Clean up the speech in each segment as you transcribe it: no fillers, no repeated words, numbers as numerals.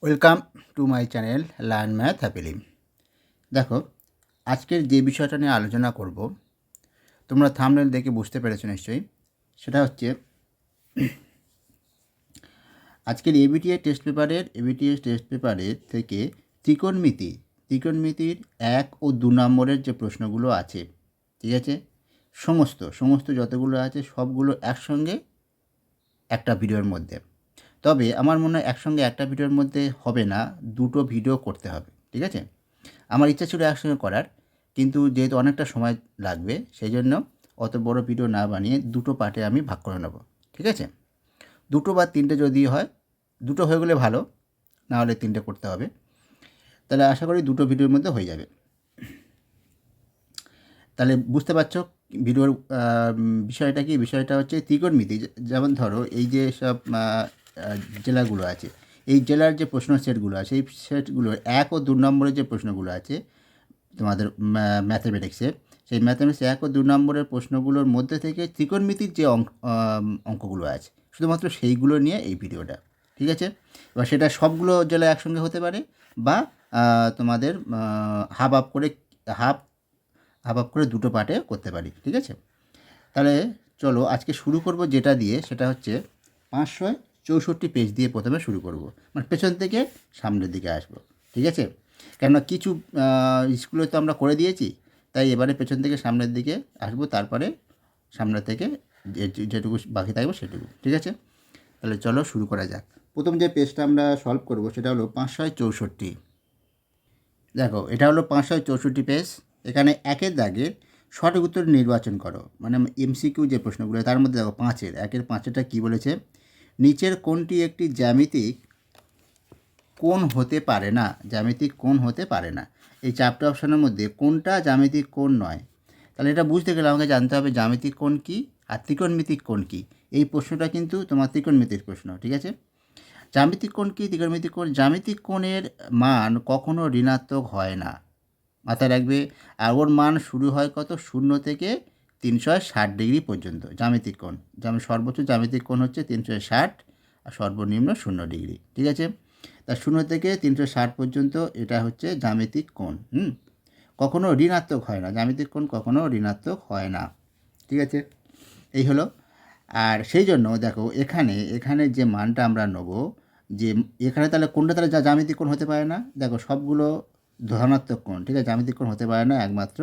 Welcome to my channel learn math happily. দেখো, আজকের যে বিষয়টা নিয়ে আলোচনা করব তোমরা থাম্বনেল দেখে বুঝতে পেরেছো নিশ্চয়ই। সেটা হচ্ছে আজকের এবিটিএস টেস্ট পেপারের থেকে ত্রিকোণমিতির 1 ও 2 নম্বরের যে প্রশ্নগুলো আছে, ঠিক আছে, সমস্ত যতগুলো আছে সবগুলো একসঙ্গে একটা ভিডিওর মধ্যে। তবে আমার মনে হয় একসঙ্গে একটা ভিডিওর মধ্যে হবে না, দুটো ভিডিও করতে হবে, ঠিক আছে। আমার ইচ্ছা ছিল একসঙ্গে করার, কিন্তু যেহেতু অনেকটা সময় লাগবে সেই জন্য অত বড় ভিডিও না বানিয়ে দুটো পার্টে আমি ভাগ করে নেব, ঠিক আছে। দুটো বা তিনটে যদি হয়, দুটো হয়ে গেলে ভালো, না হলে তিনটে করতে হবে। তাহলে আশা করি দুটো ভিডিওর মধ্যে হয়ে যাবে। তাহলে বুঝতে পারছো ভিডিওর বিষয়টা কি? বিষয়টা হচ্ছে ত্রিকোণমিতি। যেমন ধরো এই যে সব জেলাগুলো আছে, এই জেলার যে প্রশ্ন সেটগুলো আছে, এই সেটগুলোর 1 ও 2 নম্বরের যে প্রশ্নগুলো আছে তোমাদের ম্যাথামেটিক্সে, সেই ম্যাথামেটিক্স 1 ও 2 নম্বরের প্রশ্নগুলোর মধ্যে থেকে ত্রিকোণমিতির যে অঙ্কগুলো আছে শুধুমাত্র সেইগুলো নিয়ে এই ভিডিওটা, ঠিক আছে। এবার সেটা সবগুলো জেলায় একসঙ্গে হতে পারে, বা তোমাদের হাফ হাফ করে দুটো পার্টে করতে পারি, ঠিক আছে। তাহলে চলো আজকে শুরু করব যেটা দিয়ে, সেটা হচ্ছে 564 পেজ দিয়ে প্রথমে শুরু করব, মানে পেছন থেকে সামনের দিকে আসব, ঠিক আছে। কেননা কিছু স্কুলে তো আমরা করে দিয়েছি, তাই এবারে পেছন থেকে সামনের দিকে আসবো, তারপরে সামনের থেকে যেটুকু বাকি থাকবে সেটুকু, ঠিক আছে। তাহলে চলো শুরু করা যাক। প্রথম যে পেজটা আমরা সলভ করব সেটা হলো 564। দেখো, এটা হলো 564 পেজ। এখানে একের দাগে সঠিক উত্তর নির্বাচন করো, মানে এমসিকিউ যে প্রশ্নগুলো তার মধ্যে দেখো একের পাঁচেরটা কী বলেছে, নিচের কোনটি একটি জ্যামিতিক কোণ হতে পারে না। জ্যামিতিক কোণ হতে পারে না, এই চারটে অপশনের মধ্যে কোনটা জ্যামিতিক কোণ নয়। তাহলে এটা বুঝতে গেলে আমাকে জানতে হবে জ্যামিতিক কোণ কী আর ত্রিকোণমিতিক কোণ কী। এই প্রশ্নটা কিন্তু তোমার ত্রিকোণমিতির প্রশ্ন, ঠিক আছে। জ্যামিতিক কোণ কী, ত্রিকোণমিতিক কোণ? জ্যামিতিক কোণের মান কখনো ঋণাত্মক হয় না, মাথায় রাখবে। আর ওর মান শুরু হয় কত? 0 থেকে 360 ডিগ্রি পর্যন্ত জ্যামিতিক কোণ। যেমন সর্বোচ্চ জ্যামিতিক কোণ হচ্ছে 360 আর সর্বনিম্ন 0 ডিগ্রি, ঠিক আছে। তা 0 থেকে 360 পর্যন্ত এটা হচ্ছে জ্যামিতিক কোণ। কখনো ঋণাত্মক হয় না, জ্যামিতিক কোণ কখনো ঋণাত্মক হয় না, ঠিক আছে। এই হলো। আর সেই জন্য দেখো এখানে যে মানটা আমরা নেব, যে এখানে তাহলে কোনটা তাহলে জ্যামিতিক কোণ হতে পারে না? দেখো সবগুলো ধনাত্মক কোণ, ঠিক আছে। জ্যামিতিক কোণ হতে পারে না একমাত্র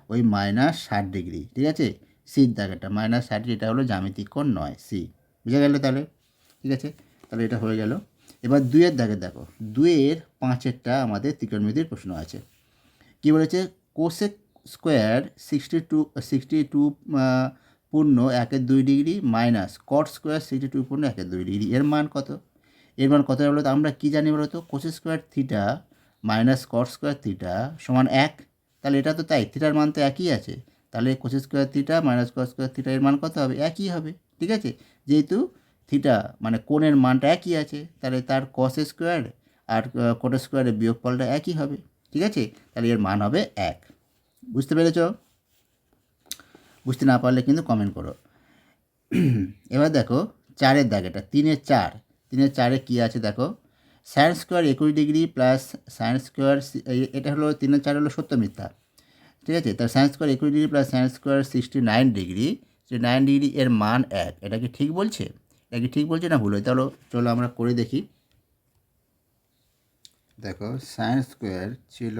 ওই -60 ডিগ্রি, ঠিক আছে। সির দাগেটা -60 ডিগ্রি, এটা হলো জ্যামিতিক কোণ নয়, সি। বুঝে গেলে তাহলে, ঠিক আছে। তাহলে এটা হয়ে গেল। এবার 2-এর দাগে দেখো, 2-এর 5-এরটা আমাদের ত্রিকোণমিতির প্রশ্ন আছে। কী বলেছে? কোসেক স্কোয়ার 62 পূর্ণ 1/2 ডিগ্রি মাইনাস কট স্কোয়ার 62 পূর্ণ 1/2 ডিগ্রি, এর মান কত? এর মান কত বলো তো? আমরা কী জানি বলো তো? Cosec square theta minus cot square theta সমান 1। তাহলে এটা তো তাই, থিটার মান তো একই আছে, তাহলে cosec square theta minus cot square theta এর মান কত হবে? একই হবে, ঠিক আছে। যেহেতু থিটা মানে কোণের মানটা একই আছে, তাহলে তার কস স্কোয়ার আর কোট স্কোয়ারের বিয়োগফলটা একই হবে, ঠিক আছে। তাহলে এর মান হবে 1। বুঝতে পেরেছ? বুঝতে না পারলে কিন্তু কমেন্ট করো। এবার দেখো 4-এর দাগেটা, 3-এর 4 কী আছে দেখো, sine square 21 degree plus sine square, এটা হলো 3-এর 4 হলো সত্য মিথ্যা, ঠিক আছে। তার sine square 21 degree plus sine square 69 degree, 9 degree এর মান 1। এটা কি ঠিক বলছে? এটা কি ঠিক বলছে না ভুল? তাহলে চলো আমরা করে দেখি। দেখো সাইন স্কোয়ার ছিল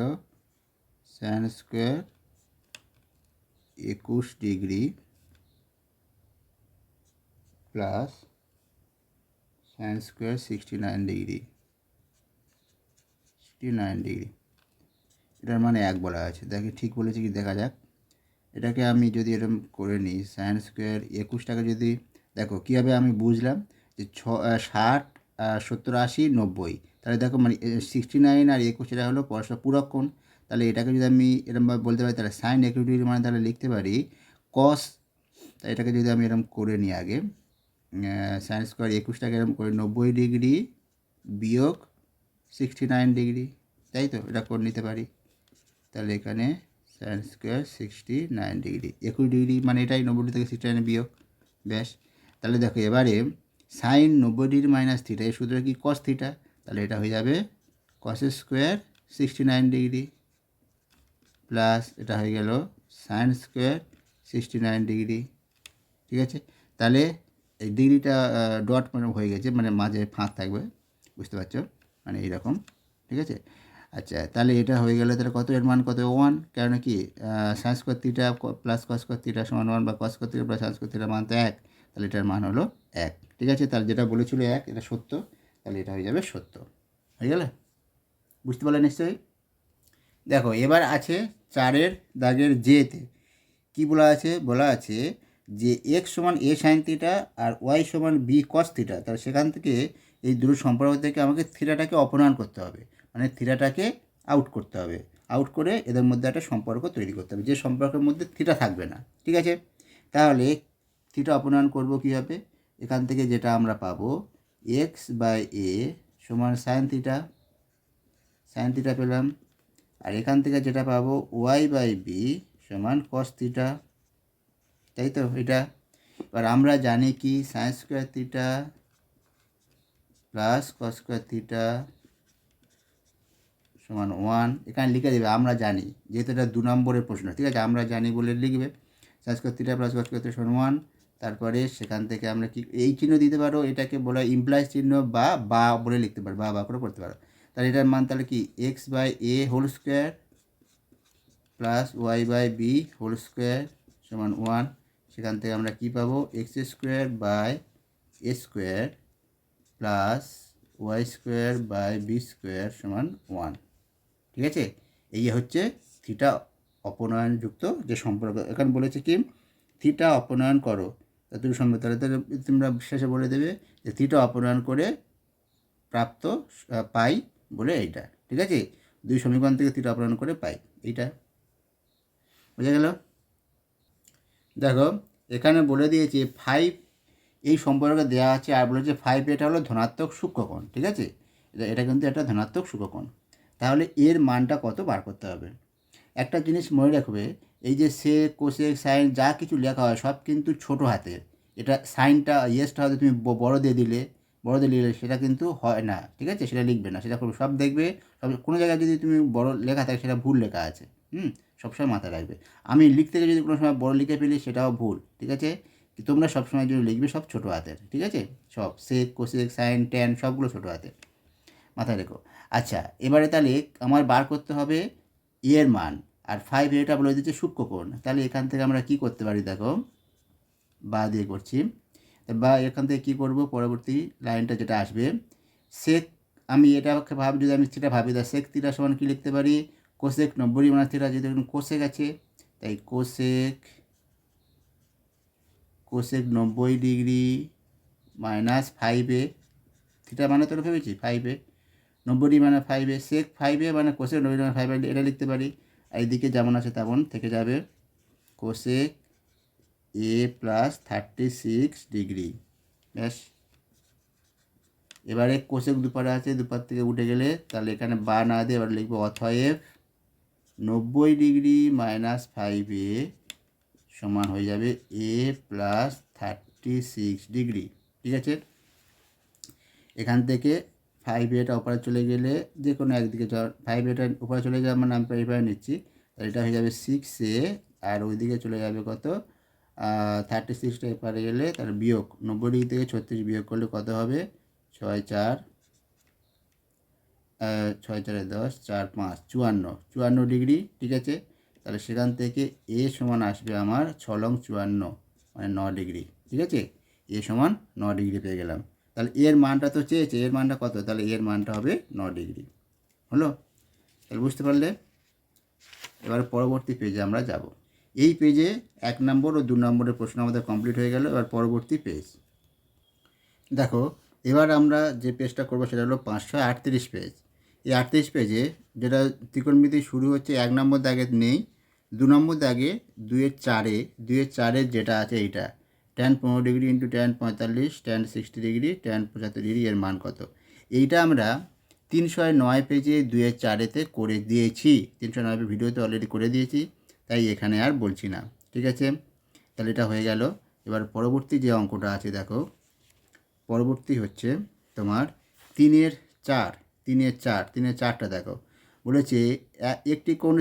sine square 21 degree plus sine square 69 degree, এটার মানে 1 বলা আছে। দেখে ঠিক বলেছে কি দেখা যাক। এটাকে আমি যদি এরকম করে নিই, সাইন স্কোয়ার 21টাকে যদি, দেখো কীভাবে আমি বুঝলাম যে 60 70 80 90, তাহলে দেখো মানে 69 আর 21 এটা হলো পরস্পর পূরক কোণ। তাহলে এটাকে যদি আমি এরকমভাবে বলতে পারি, তাহলে সাইন 21 ডিগ্রি মানে তাহলে লিখতে পারি কস। তাই এটাকে যদি আমি এরকম করে নিই আগে, সাইন স্কোয়ার 21টাকে এরকম করে 90 ডিগ্রি বিয়োগ 69 ডিগ্রি, তাই তো এটা করে নিতে পারি। তাহলে এখানে সাইন স্কোয়ার 69 ডিগ্রি, 21 ডিগ্রি মানে এটাই 90 থেকে 69 বিয়োগ, ব্যাস। তাহলে দেখো এবারে সাইন 90 ডিগ্রি মাইনাস থিটা, এই সূত্রটা কি? Cos theta. তাহলে এটা হয়ে যাবে কস স্কোয়ার 69 ডিগ্রি প্লাস এটা হয়ে গেল সাইন স্কোয়ার 69 ডিগ্রি। ঠিক আছে, তাহলে এই ডিগ্রিটা ডট মানে হয়ে গেছে, মানে মাঝে ফাঁক থাকবে, বুঝতে পারছো, মানে এইরকম। ঠিক আছে, আচ্ছা তাহলে এটা হয়ে গেলে তাহলে কত, এর মান কত 1, কারণ কি sine square theta plus cos square theta সমান 1 বা cos square theta plus sine square থিটার মান তো 1, তাহলে এটার মান হলো 1। ঠিক আছে, তাহলে যেটা বলেছিল 1 এটা সত্য, তাহলে এটা হয়ে যাবে সত্য। হয়ে গেলে, বুঝতে পারলে নিশ্চয়ই। দেখো এবার আছে 4-এর দাগের জেতে কী বলা আছে, বলা আছে যে এক্স সমান এ সাইন থিটা আর ওয়াই সমান বি কস থিটা। তাহলে সেখান থেকে এই দুটো সম্পর্ক থেকে আমাকে থিটাটাকে অপনয়ন করতে হবে, মানে থিটাটাকে আউট করতে হবে, আউট করে এদের মধ্যে একটা সম্পর্ক তৈরি করতে হবে, যে সম্পর্কের মধ্যে থিটা থাকবে না। ঠিক আছে, তাহলে থিটা অপনয়ন করব কীভাবে, এখান থেকে যেটা আমরা পাবো এক্স বাই এ সমান সাইন থিটা পেলাম, আর এখান থেকে যেটা পাবো ওয়াই বাই বি সমান কস থিটা, তাই তো এটা। এবার আমরা জানি কি sine square theta plus cos square theta সমান 1, এখানে লিখে দেবে আমরা জানি, যেহেতু এটা 2 নম্বরের প্রশ্ন। ঠিক আছে, আমরা জানি বলে লিখবে sine square theta plus cos square theta সমান 1। তারপরে সেখান থেকে আমরা কি এই চিহ্ন দিতে পারো, এটাকে বলা ইমপ্লাইজ চিহ্ন বা বলে লিখতে পারো, বা করে করতে পারো। তাহলে এটার মান তাহলে কি x by a whole square plus y by b whole square সমান 1। সেখান থেকে আমরা কি পাবো x square by a square plus y square by b square সমান 1। ঠিক আছে, এই হচ্ছে থিটা অপনয়নযুক্ত যে সম্পর্ক। এখানে বলেছে কি থিটা অপনয়ন করো, তা তুমি সম্পর্ক, তাহলে তোমরা শেষে বলে দেবে যে থিটা অপনয়ন করে প্রাপ্ত পাই বলে এইটা। ঠিক আছে, 2 সমীকরণ থেকে থিটা অপনয়ন করে পাই, এইটা বোঝা গেল। দেখো এখানে বলে দিয়েছে 5, এই সম্পর্কে দেওয়া আছে, আর বলেছে 5 এটা হলো ধনাত্মক সূক্ষ্মকোণ। ঠিক আছে, এটা কিন্তু একটা ধনাত্মক সূক্ষ্মকোণ। তাহলে এর মানটা কত বার করতে হবে। একটা জিনিস মনে রাখবে, এই যে সে কোসেক সাইন যা কিছু লেখা হয় সব কিন্তু ছোট হাতের। এটা সাইনটা ইয়েসটা হয়তো তুমি বড় দিয়ে দিলে, সেটা কিন্তু হয় না। ঠিক আছে, সেটা লিখবে না, সেটা সব দেখবে, সব কোনো জায়গায় যদি তুমি বড় লেখা থাকে সেটা ভুল লেখা আছে। সবসময় মাথায় রাখবে। আমি লিখতে গিয়ে যদি কোনো সময় বড় লিখে ফেলি সেটাও ভুল। ঠিক আছে, তোমরা সবসময় যদি লিখবে সব ছোটো হাতের। ঠিক আছে, সব সেক কোসেক সাইন ট্যান সবগুলো ছোটো হাতের, মাথায় রেখো। আচ্ছা এবারে তাহলে আমার বার করতে হবে এর মান, আর 5 এটা বলে দিচ্ছে সূক্ষ্মকোণ। তাহলে এখান থেকে আমরা কি করতে পারি, দেখো বা দিয়ে করছি, বা এখান থেকে কী করবো, পরবর্তী লাইনটা যেটা আসবে সেক, আমি এটাকে ভাবি, যদি আমি সেটা ভাবি, তাহলে সেক থিটা সমান কী লিখতে পারি কোসেক 90 মানে থিটা, যেহেতু কোসেক আছে তাই cosec 90 degree minus 5a, theta মানে তো ভেবেছি 5a, 90 মানে 5a, সেক 5a মানে কোসেক 90 মানে 5a, এটা লিখতে পারি। আর এদিকে যেমন আছে তেমন থেকে যাবে কোসেক a প্লাস 36 ডিগ্রি। ব্যাস, এবারে কোসেক দুপারে আছে, দুপার থেকে উঠে গেলে তাহলে এখানে বা না দিয়ে এবার লিখবো অতএব 90 ডিগ্রি মাইনাস 5a সমান হয়ে যাবে a প্লাস 36 ডিগ্রি। ঠিক আছে, এখান থেকে 5a উপরে চলে গেলে যে কোনো একদিকে 5a উপরে চলে যাবে, মানে আমি এইভাবে নিচ্ছি, তাহলে এটা হয়ে যাবে 6a, আর ওইদিকে চলে যাবে কত 36টা এপারে গেলে, তাহলে বিয়োগ 90 ডিগ্রি থেকে 36 বিয়োগ করলে কত হবে 6 4 6 4 10 4 5 54 ডিগ্রি। ঠিক আছে, তাহলে সেখান থেকে এ সমান আসবে আমার 6 লং 54 মানে 9 ডিগ্রি। ঠিক আছে, এ সমান 9 ডিগ্রি পেয়ে গেলাম। তাহলে এর মানটা তো চেয়েছে, এর মানটা কত, তাহলে এর মানটা হবে 9 ডিগ্রি। হলো, তাহলে বুঝতে পারলে। এবার পরবর্তী পেজে আমরা যাব। এই পেজে 1 নম্বর ও 2 নম্বরের প্রশ্ন আমাদের কমপ্লিট হয়ে গেল। এবার পরবর্তী পেজ দেখো, এবার আমরা যে পেজটা করবো সেটা হলো 538 পেজ। এই 38 পেজে যেটা ত্রিকোণমিতি শুরু হচ্ছে 1 নম্বর দাগে নেই, 2 নম্বর দাগে 2-এর 4-এর যেটা আছে এইটা tan 15 degree into tan 45, tan 60 degree, tan 75 degree, এর মান কত। এইটা আমরা 309 পেজে 2-এর 4-এতে করে দিয়েছি, 309 ভিডিওতে অলরেডি করে দিয়েছি, তাই এখানে আর বলছি না। ঠিক আছে, তাহলে এটা হয়ে গেল। এবার পরবর্তী যে অঙ্কটা আছে দেখো, পরবর্তী হচ্ছে তোমার 3-এর 4, 3-এর 4, 3-এর 4টা দেখো বলেছে একটি কোণ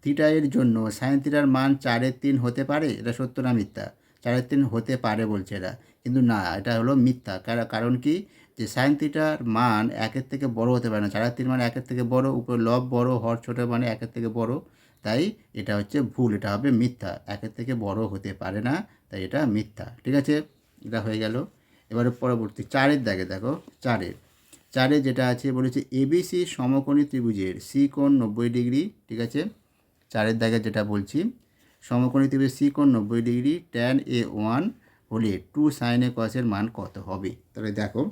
থিটা এর জন্য সাইন থিটার মান 4/3 হতে পারে, এটা সত্য না মিথ্যা? 4/3 হতে পারে বলছে এরা, কিন্তু না, এটা হলো মিথ্যা। কারণ কি, যে সাইন থিটার মান 1-এর থেকে বড় হতে পারে না। 4/3 মানে 1-এর থেকে বড়, উপর লব বড়, হর ছোট, মানে 1-এর থেকে বড়, তাই এটা হচ্ছে ভুল, এটা হবে মিথ্যা। 1-এর থেকে বড় হতে পারে না, তাই এটা মিথ্যা। ঠিক আছে, এটা হয়ে গেল। এবারে পরবর্তী 4-এর দাগে দেখো, 4-এ যেটা আছে বলেছে এবিসি সমকোণী ত্রিভুজের সি কোণ 90 ডিগ্রি। ঠিক আছে, 4-এর দাগে যেটা বলছি, সমকোণী ত্রিভুজের সি কোণ 90 ডিগ্রি, ট্যান A1 হলে 2 সাইন এ কসের মান কত হবে? তাহলে দেখো,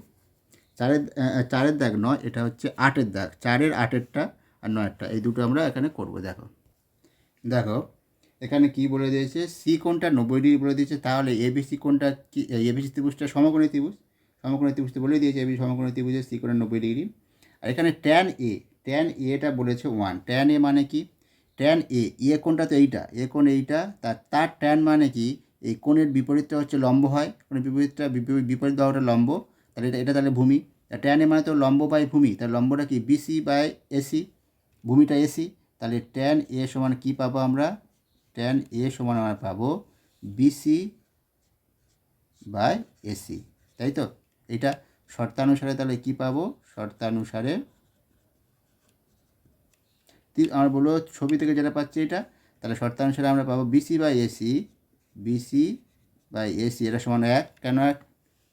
4-এর দাগ নয়, এটা হচ্ছে 8-এর দাগ। 4-এর 8-এরটা আর 9-এরটা, এই দুটো আমরা এখানে করব। দেখো এখানে কি বলে দিয়েছে, সি কোণটা 90 ডিগ্রি বলে দিয়েছে, তাহলে এবিসি কোণটা কি? এবিসি ত্রিভুজটা সমকোণী ত্রিভুজটা বলে দিয়েছে, এবিসি সমকোণী ত্রিভুজের সি কোণের 90 ডিগ্রি। আর এখানে ট্যান এটা বলেছে 1। ট্যান এ মানে কি? ট্যান এ কোণটা তো এইটা, এ কোণ এইটা, তার ট্যান মানে কি, এই কোণের বিপরীতটা হচ্ছে লম্ব হয়, কোণের বিপরীত বাহুটা লম্ব, তাহলে এটা তাহলে ভূমি। ট্যান এ মানে তো লম্ব বাই ভূমি, তাহলে লম্বটা কি বিসি বাই এসি, ভূমিটা এসি, তাহলে ট্যান এ সমান কী পাবো আমরা? ট্যান এ সমান আমরা পাবো বিসি বাই এসি, তাই তো? এটা শর্তানুসারে তাহলে কি পাবো? শর্তানুসারে আমরা বলবো ছবি থেকে যেটা পাচ্ছি এটা, তাহলে শর্তানুসারে আমরা পাবো বিসি বাই এসি, এটা সমান 1। কেন 1?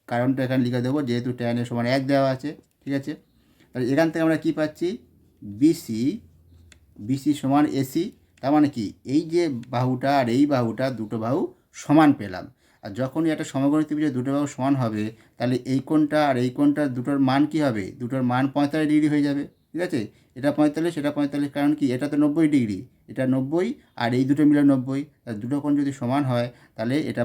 কারণটা এখানে লিখে দেবো, যেহেতু ট্যান এ সমান 1 দেওয়া আছে। ঠিক আছে, তাহলে এখান থেকে আমরা কি পাচ্ছি? বিসি সমান এসি, তার মানে কি, এই যে বাহুটা আর এই বাহুটা, দুটো বাহু সমান পেলাম। আর যখনই একটা সমকোণী ত্রিভুজের দুটো বাহু সমান হবে, তাহলে এই কোণটা আর এই কোণটা দুটোর মান কি হবে? দুটোর মান 45 ডিগ্রি হয়ে যাবে। ঠিক আছে, এটা 45, এটা 45, কারণ কি, এটা তো 90 ডিগ্রি, এটা 90, আর এই দুটো মিলে 90, দুটো কোণ যদি সমান হয়, তাহলে এটা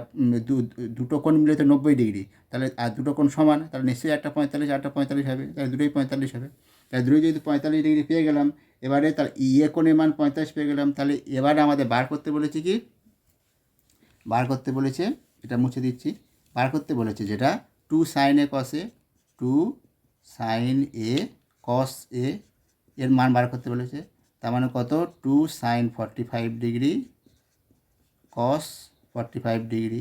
দুটো কোণ মিলে তো 90 ডিগ্রি, তাহলে আর দুটো কোণ সমান, তাহলে নিশ্চয়ই একটা 45, আটটা 45 হবে, তাহলে দুটোই 45 হবে। তাহলে দুটোই যদি 45 ডিগ্রি পেয়ে গেলাম, এবারে তাহলে ইয়ে কোণের মান 45 পেয়ে গেলাম, তাহলে এবারে আমাদের বার করতে বলেছে কি? এটা মুছে দিচ্ছি, বার করতে বলেছে যেটা 2 সাইন এ কসে, 2 সাইন এ কস এ এর মান বার করতে বলেছে। তার মানে কত? 2 সাইন 45 ডিগ্রি কস 45 ডিগ্রি,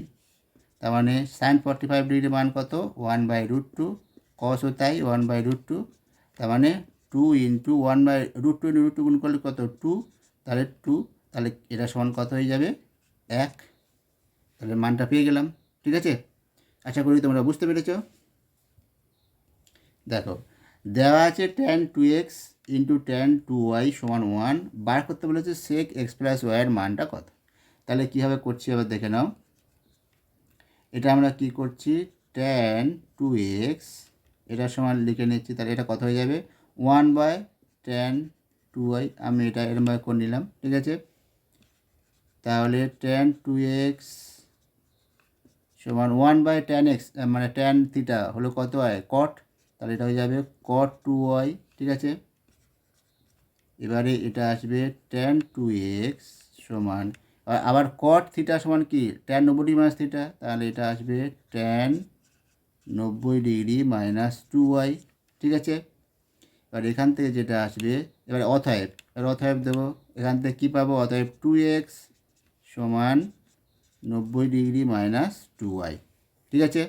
তার মানে সাইন 45 ডিগ্রি মান কত? 1/√2, কসও তাই 1/√2, তার মানে 2 ইন্টু 1/√2 √2 গুণ করলে কত? 2, তাহলে 2, তাহলে এটা সমান কত হয়ে যাবে? 1। তাহলে মানটা পেয়ে গেলাম। ঠিক আছে, আশা করি তোমরা বুঝতে পেরেছ। দেখো দেওয়া আছে tan 2x into tan 2y সমান 1, বার করতে বলেছে সেক এক্স প্লাস ওয়াইয়ের মানটা কত? তাহলে কীভাবে করছি এবার দেখে নাও। এটা আমরা কি করছি, ট্যান 2x এটা সমান লিখে নিচ্ছি, তাহলে এটা কত হয়ে যাবে? 1/tan 2y, আমি এটা এরমভাবে করে নিলাম। ঠিক আছে, তাহলে ট্যান 2x সমান 1/tan x, মানে ট্যান থিটা হলো কত হয়? কট, তাহলে এটা হয়ে যাবে কট 2y। ঠিক আছে, এবারে এটা আসবে ট্যান 2x সমান, আবার কট থিটা সমান কি? ট্যান 90 ডিগ্রি মাইনাস থিটা, তাহলে এটা আসবে ট্যান 90 ডিগ্রি মাইনাস 2y। ঠিক আছে, এবার এখান থেকে যেটা আসবে, এবার অতএব দেবো, এখান থেকে কী পাবো? অতএব 2x সমান 90 ডিগ্রি মাইনাস 2y। ঠিক আছে,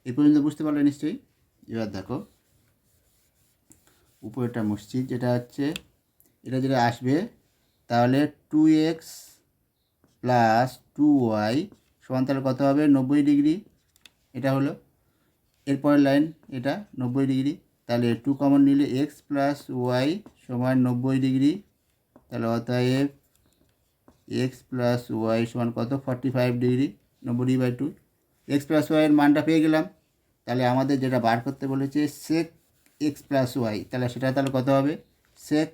এই পর্যন্ত বুঝতে পারলে নিশ্চয়ই। এবার দেখো উপরেটা মুছছি, যেটা হচ্ছে এটা যেটা আসবে, তাহলে 2x প্লাস 2y সমান তাহলে কত হবে? 90 ডিগ্রি, এটা হলো এরপরের লাইন, এটা 90 ডিগ্রি, তাহলে 2 কমন নিলে x প্লাস ওয়াই সমান 90 ডিগ্রি, তাহলে অতএব x প্লাস ওয়াই সমান কত? 45 ডিগ্রি, 90/2। x প্লাস ওয়াইয়ের মানটা পেয়ে গেলাম, তাহলে আমাদের যেটা বার করতে বলেছে সেক এক্স প্লাস ওয়াই, তাহলে সেটা তাহলে কত হবে? সেক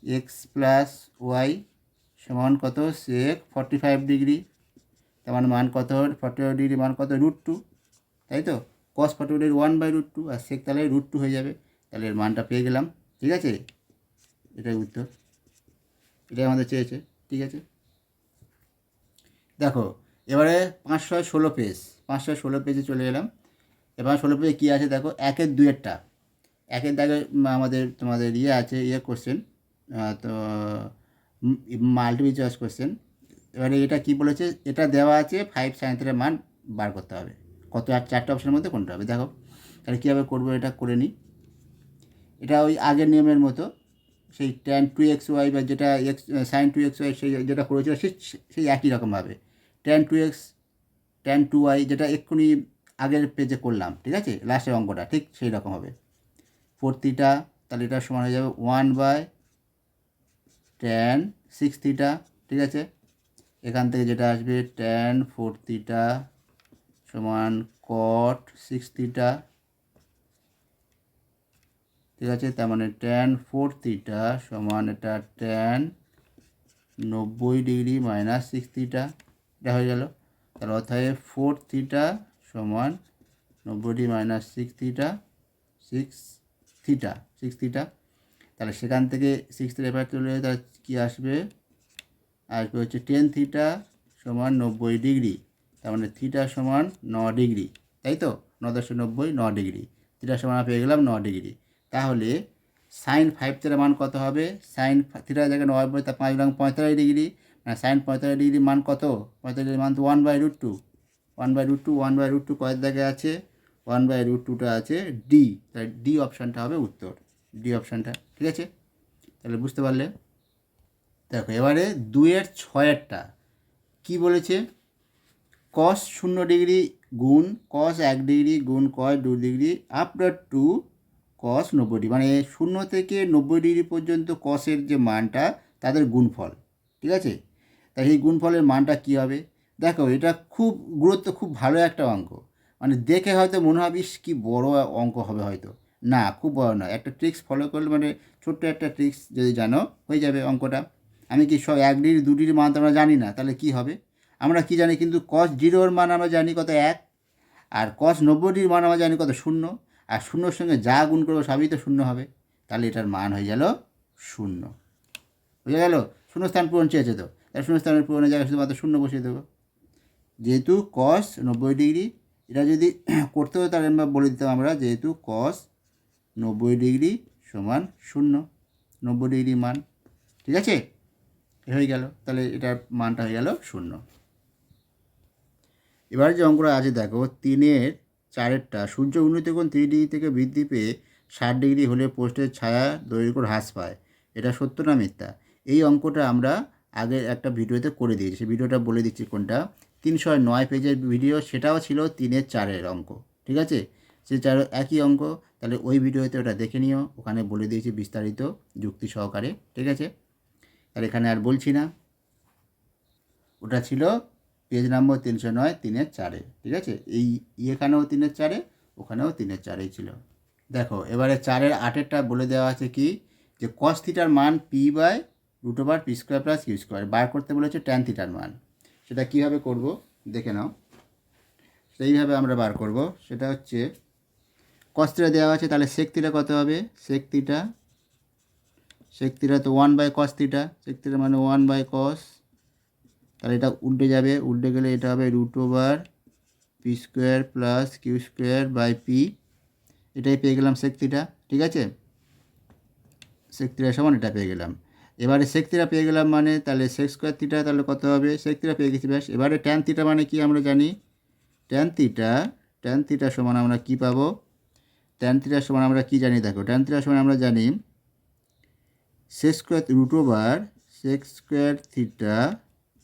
এক্স প্লাস ওয়াই সমান কত? সেক 45 ডিগ্রি, তার মানে মান কত? 45 ডিগ্রি মান কত? √2, তাই তো? কস 45 ডিগ্রি 1/√2, আর সেক তাহলে √2 হয়ে যাবে, তাহলে এর মানটা পেয়ে গেলাম। ঠিক আছে, এটাই উত্তর, এটাই আমাদের চেয়েছে। ঠিক আছে, দেখো এবারে 516 পেজ, 516 পেজে চলে এলাম। এবার 16 পেজে কী আছে দেখো, 1-2-টা একের দাগে তোমাদের আছে কোশ্চেন, তো মাল্টিপল চয়েস কোশ্চেন। এবারে এটা কি বলেছে, এটা দেওয়া আছে 5 sin θ মান বার করতে হবে, কত, আর 4টে অপশনের মধ্যে কোনটা হবে। দেখো তাহলে কীভাবে করবো, এটা করে নিই। এটা ওই আগের নিয়মের মতো, সেই tan 2xy বা যেটা sin 2xy সেই যেটা করেছিল সেই একই রকমভাবে tan 2y যেটা এক্ষুনি আগের পেজে করলাম, ঠিক আছে, লাস্টের অঙ্কটা ঠিক সেই রকম হবে। 4θ, তাহলে এটা সমান হয়ে যাবে 1/tan 6θ, ঠিক আছে। এখান থেকে যেটা আসবে tan 4θ সমান cot 6θ, ঠিক আছে। তার মানে tan 4θ সমান এটা tan 90° মাইনাস 6θ, এটা হয়ে গেল। তাহলে অর্থাৎ 4θ সমান 90° মাইনাস 6θ, তাহলে সেখান থেকে 6θ এবার চলে যাবে, তাহলে কী আসবে হচ্ছে tan θ সমান 90°, তার মানে θ সমান 9°, তাই তো, 9.90 9°, θ সমান পেয়ে গেলাম 9°। তাহলে সাইন 5θ মান কত হবে, সাইন θ জায়গায় 90, তা 5 গুণ 45°, মানে সাইন 45° মান কত, 45° মান তো 1/√2, 1/√2, 1/√2 কয়েক দাগে আছে, 1/√2টা আছে ডি, তাই ডি অপশানটা হবে উত্তর, ডি অপশানটা, ঠিক আছে। তাহলে বুঝতে পারলে। দেখো এবারে 2-6 কি বলেছে, cos 0° গুণ cos 1° গুণ cos 2° আফটার টু cos 90°, মানে 0 থেকে 90° পর্যন্ত কসের যে মানটা তাদের গুণফল, ঠিক আছে। তাই এই গুণফলের মানটা কী হবে, দেখো এটা খুব ভালো একটা অঙ্ক, মানে দেখে হয়তো মনে হবে কি বড় অঙ্ক হবে, হয়তো না, খুব বড় নয়, একটা ট্রিক্স ফলো করলে, মানে ছোট্ট একটা ট্রিক্স যদি জানো হয়ে যাবে অঙ্কটা। আমি কি সব 1°, 2°র মান তো আমরা জানি না, তাহলে কি হবে, আমরা কি জানি কিন্তু cos 0-র মান আমরা জানি কত 1, আর cos 90°র মান আমরা জানি কত 0, আর 0-র সঙ্গে যা গুণ করবো সবই তো 0 হবে, তাহলে এটার মান হয়ে গেল 0, বুঝে গেল। শূন্যস্থান পূরণ চেয়েছে তো, তাহলে শূন্যস্থানের পূরণের জায়গায় শুধুমাত্র 0 বসিয়ে দেবো, যেহেতু cos 90°, এটা যদি করতে হতো তাহলে আমরা বলে দিতাম আমরা, যেহেতু cos 90° সমান 0, 90° মান, ঠিক আছে, হয়ে গেল, তাহলে এটার মানটা হয়ে গেল 0। এবার যে অঙ্কটা আছে দেখো, 3-4 সূর্য উন্নতি কোণ 3° থেকে বৃদ্ধি পেয়ে 60° হলে পোস্টের ছায়া দৈর্ঘ্য হ্রাস পায়, এটা সত্য না মিথ্যা। এই অঙ্কটা আমরা আগের একটা ভিডিওতে করে দিয়েছি, সেই ভিডিওটা বলে দিচ্ছি কোনটা, 309 পেজের ভিডিও, সেটাও ছিল 3-4 অঙ্ক, ঠিক আছে, সে একই অঙ্ক, তাহলে ওই ভিডিওতে ওটা দেখে নিও, ওখানে বলে দিয়েছি বিস্তারিত যুক্তি সহকারে, ঠিক আছে। আর এখানে আর বলছি না, ওটা ছিল পেজ নম্বর 309 3-4, ঠিক আছে। এই এখানেও 3-4, ওখানেও 3-4 ছিল। দেখো এবারে 4-8 বলে দেওয়া আছে কি, যে cos থিটার মান p/√p² + q², বার করতে বলেছে tan থিটার মান, সেটা কীভাবে করব দেখে নাও। সেইভাবে আমরা বার করব, সেটা হচ্ছে cos থিটা দেওয়া আছে, তাহলে sec থিটা কত হবে, sec থিটা তো 1/cos থিটা, sec থিটা মানে 1/cos, তাহলে এটা উল্টে যাবে, উল্টে গেলে এটা হবে √p² + q²/p, এটাই পেয়ে গেলাম sec থিটা, ঠিক আছে, sec থিটা সমান এটা পেয়ে গেলাম। এবারে sec থিটা পেয়ে গেলাম মানে তাহলে sec² থিটা তাহলে কত হবে, sec থিটা পেয়ে গেছি, ব্যাস। এবারে tan থিটা মানে কি আমরা জানি, tan থিটা সমান আমরা কি পাবো, tan থিটা সমান আমরা কি জানি, দেখো tan থিটা সমান আমরা জানি sec² থিটা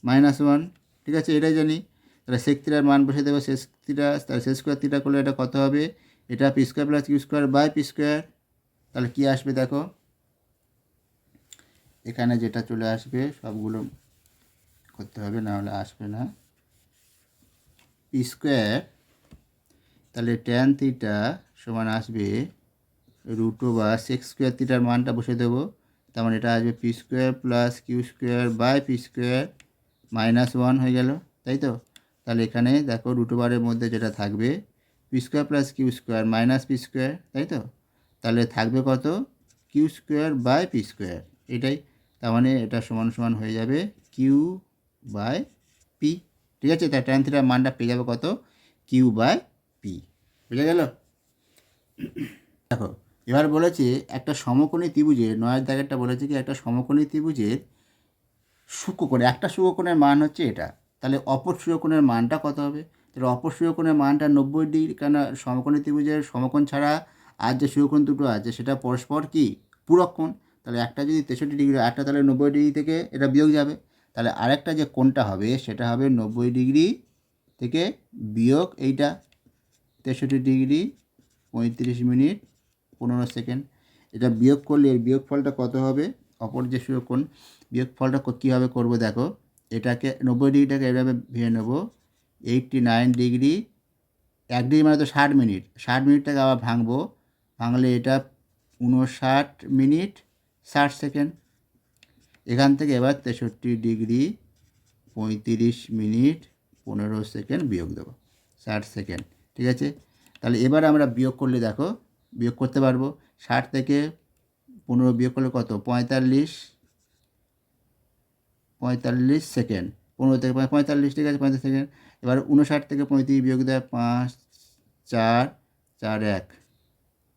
-1, ঠিক আছে, এটাই জানি। তাহলে sec থিটার মান বসে দেবো sec থিটা, তাহলে sec² থিটা করলে এটা কত হবে, এটা p² + q²/p², তাহলে কি আসবে দেখো, এখানে যেটা চলে আসবে সবগুলো করতে হবে, না হলে আসবে না, p², তাহলে tan থিটা সমান আসবে sec² থিটার মানটা বসে দেবো, তার মানে এটা আসবে p² + q²/p² -1 হয়ে গেল, তাই তো। তাহলে এখানে দেখো √এর মধ্যে যেটা থাকবে p² + q² -p², তাই তো, তাহলে থাকবে কত, q²/p², এটাই, তার মানে এটা সমান সমান হয়ে যাবে q/p, ঠিক আছে। তাই tan থিটার মানটা পেয়ে যাবে কত, q/p, বুঝে গেল? দেখো এবার বলেছে একটা সমকোণী ত্রিভুজের 9 দাগেরটা বলেছে কি একটা সমকোণী ত্রিভুজের সূক্ষ্মকোণ, একটা সূক্ষ্মকোণের মান হচ্ছে এটা, তাহলে অপর সূক্ষ্মকোণের মানটা কত হবে? তাহলে অপর সূক্ষ্মকোণের মানটা 90 ডিগ্রি, কেন সমকোণী ত্রিভুজের সমকোণ ছাড়া আর যে সূক্ষ্মকোণ দুটো আছে সেটা পরস্পর কি পূরক কোণ, তাহলে একটা যদি 63 ডিগ্রি, একটা তাহলে 90 ডিগ্রি থেকে এটা বিয়োগ যাবে, তাহলে আরেকটা যে কোণটা হবে সেটা হবে 90 ডিগ্রি থেকে বিয়োগ এইটা 63 ডিগ্রি 35 মিনিট 15 সেকেন্ড। এটা বিয়োগ করলে এর বিয়োগফলটা কত হবে? অপর যে কোণ বিয়োগফলটা কীভাবে করবো দেখো, এটাকে 90 ডিগ্রিটাকে এভাবে ভেঙে নেবো, 89 ডিগ্রি, 1 ডিগ্রি মানে তো 60 মিনিট, 60 মিনিটটাকে আবার ভাঙবো, ভাঙলে এটা 59 মিনিট 60 সেকেন্ড। এখান থেকে এবার 63 ডিগ্রি 35 মিনিট 15 সেকেন্ড বিয়োগ দেবো, 60 সেকেন্ড। ঠিক আছে, তাহলে এবার আমরা বিয়োগ করলে দেখো বিয়োগ করতে পারবো, 60 থেকে 15 বিয়োগ করলে কত? 45 সেকেন্ড, 15 থেকে 45, ঠিক আছে 45 সেকেন্ড। এবার 59 থেকে 35 বিয়োগ দেয় 5 4 4 1,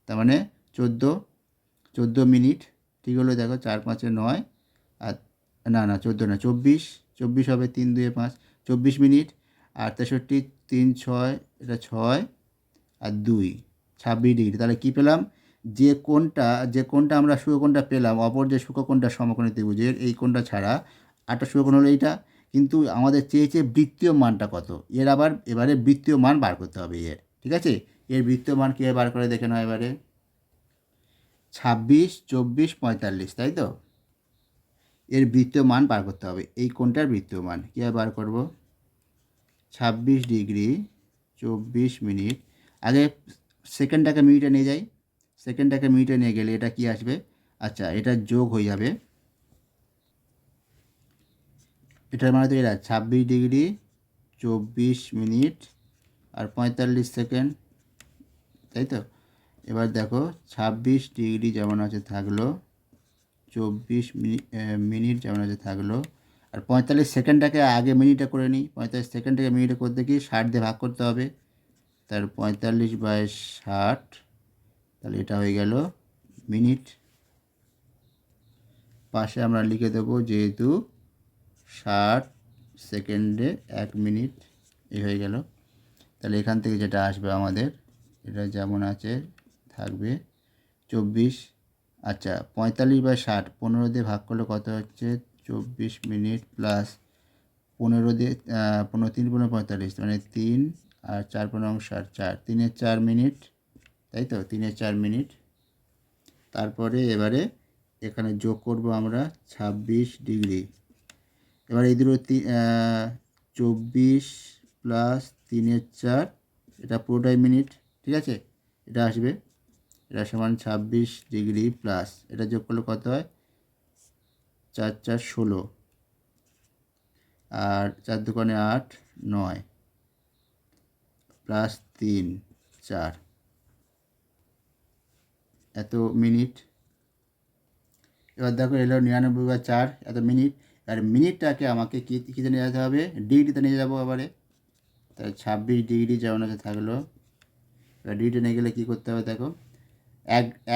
তার মানে 14 মিনিট। ঠিক হলো, দেখো 4 5 9, আর না না 14 না 24 হবে, 3 2 5, 24 মিনিট। আর 63 3 6, এটা 6 আর 2 26 ডিগ্রি। তাহলে কী পেলাম? যে কোণটা আমরা সূক্ষ্মকোণটা পেলাম, অপর যে সূক্ষ্মকোণটা সমকোণী ত্রিভুজের এই কোণটা ছাড়া আরেকটা সূক্ষ্মকোণ হলো এইটা, কিন্তু আমাদের চেয়েছে বৃত্তীয় মানটা কত, এর আবার এবারে বৃত্তীয় মান বার করতে হবে এর। ঠিক আছে, এর বৃত্তীয় মান কীভাবে বার করে দেখে নাও এবারে। 26 24 45, তাই তো? এর বৃত্তীয় মান বার করতে হবে, এই কোণটার বৃত্তীয় মান কীভাবে বার করব? 26 ডিগ্রি 24 মিনিট, আগে সেকেন্ডটাকে মিনিটে নিয়ে যাই, সেকেন্ডটাকে মিনিটে নিয়ে গেলে এটা কি আসবে? আচ্ছা, এটা যোগ হয়ে যাবে, এটার মানে তো এটা 26 ডিগ্রি 24 মিনিট আর 45 সেকেন্ড, তাই তো? এবার দেখো 26 ডিগ্রি যেমন আছে থাকলো, 24 মিনিট যেমন আছে থাকলো, আর 45 সেকেন্ডটাকে আগে মিনিটে করে নিই, 45 সেকেন্ডটাকে মিনিটে করতে কি 60 দিয়ে ভাগ করতে হবে, তার 45/60, তাহলে এটা হয়ে গেল মিনিট। পাশে আমরা লিখে দেবো যেহেতু 60 সেকেন্ডে 1 মিনিট, এই হয়ে গেল। তাহলে এখান থেকে যেটা আসবে আমাদের, এটা যেমন আছে থাকবে 24। আচ্ছা, 45/60 15 দিয়ে ভাগ করলে কত হচ্ছে? 24 মিনিট প্লাস 15 দিয়ে 15 3 15 45, মানে 3 আর 4 15 60, 4 3 4 মিনিট, তাই তো? 3 4 মিনিট। তারপরে এবারে এখানে যোগ করব আমরা 26 ডিগ্রি, এবার এই দুটো 24 প্লাস 3 4, এটা পুরোটাই মিনিট। ঠিক আছে, এটা আসবে, এটা সমান 26 ডিগ্রি প্লাস এটা যোগ করলে কত হয়? 4 4 16, আর 4 2 8 9 প্লাস 3 4, এত মিনিট। এবার দেখো এলো 99/4 এত মিনিট। আর মিনিটটাকে আমাকে কীতে নিয়ে যেতে হবে? ডিগ্রিতে নিয়ে যাবো এবারে। তাহলে 26 ডিগ্রি যেমন আছে থাকলো, এবার ডিগ্রিতে নিয়ে গেলে কী করতে হবে দেখো,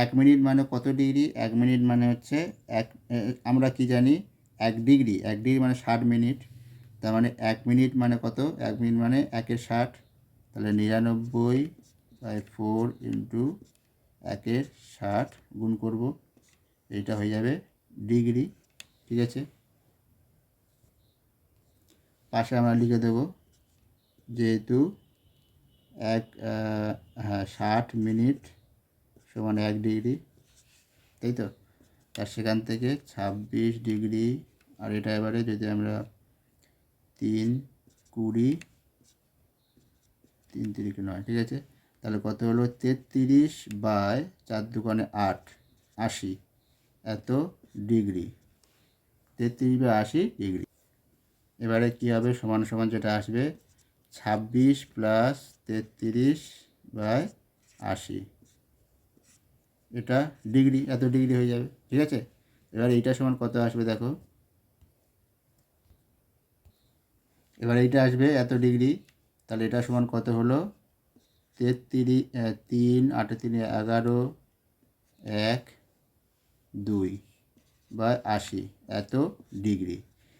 এক মিনিট মানে কত ডিগ্রি? 1 মিনিট মানে হচ্ছে আমরা কি জানি 1 ডিগ্রি মানে 60 মিনিট, তার মানে 1 মিনিট মানে কত? 1 মিনিট মানে 1 60, তাহলে 99/4 ইন্টু 1 60 গুণ করব, এইটা হয়ে যাবে ডিগ্রি। ঠিক আছে, পাশে আমরা লিখে দেব যেহেতু 60 মিনিট সমান 1 ডিগ্রি, তাই তো? আর সেখান থেকে 26 ডিগ্রি, আর এটা এবারে যদি আমরা 3 20 3 3 9, ঠিক আছে, তাহলে কত হলো? 33/4 2 8 80, এত ডিগ্রি, 33/80 ডিগ্রি। এবারে কী হবে? সমান সমান যেটা আসবে 26 প্লাস 33/80, এটা ডিগ্রি, এত ডিগ্রি হয়ে যাবে। ঠিক আছে, এবার এইটা সমান কত আসবে দেখো, এবার এইটা আসবে এত ডিগ্রি, তাহলে এটা সমান কত হলো? 33 3 8 3 11 1 2 বা 80 এত ডিগ্রি।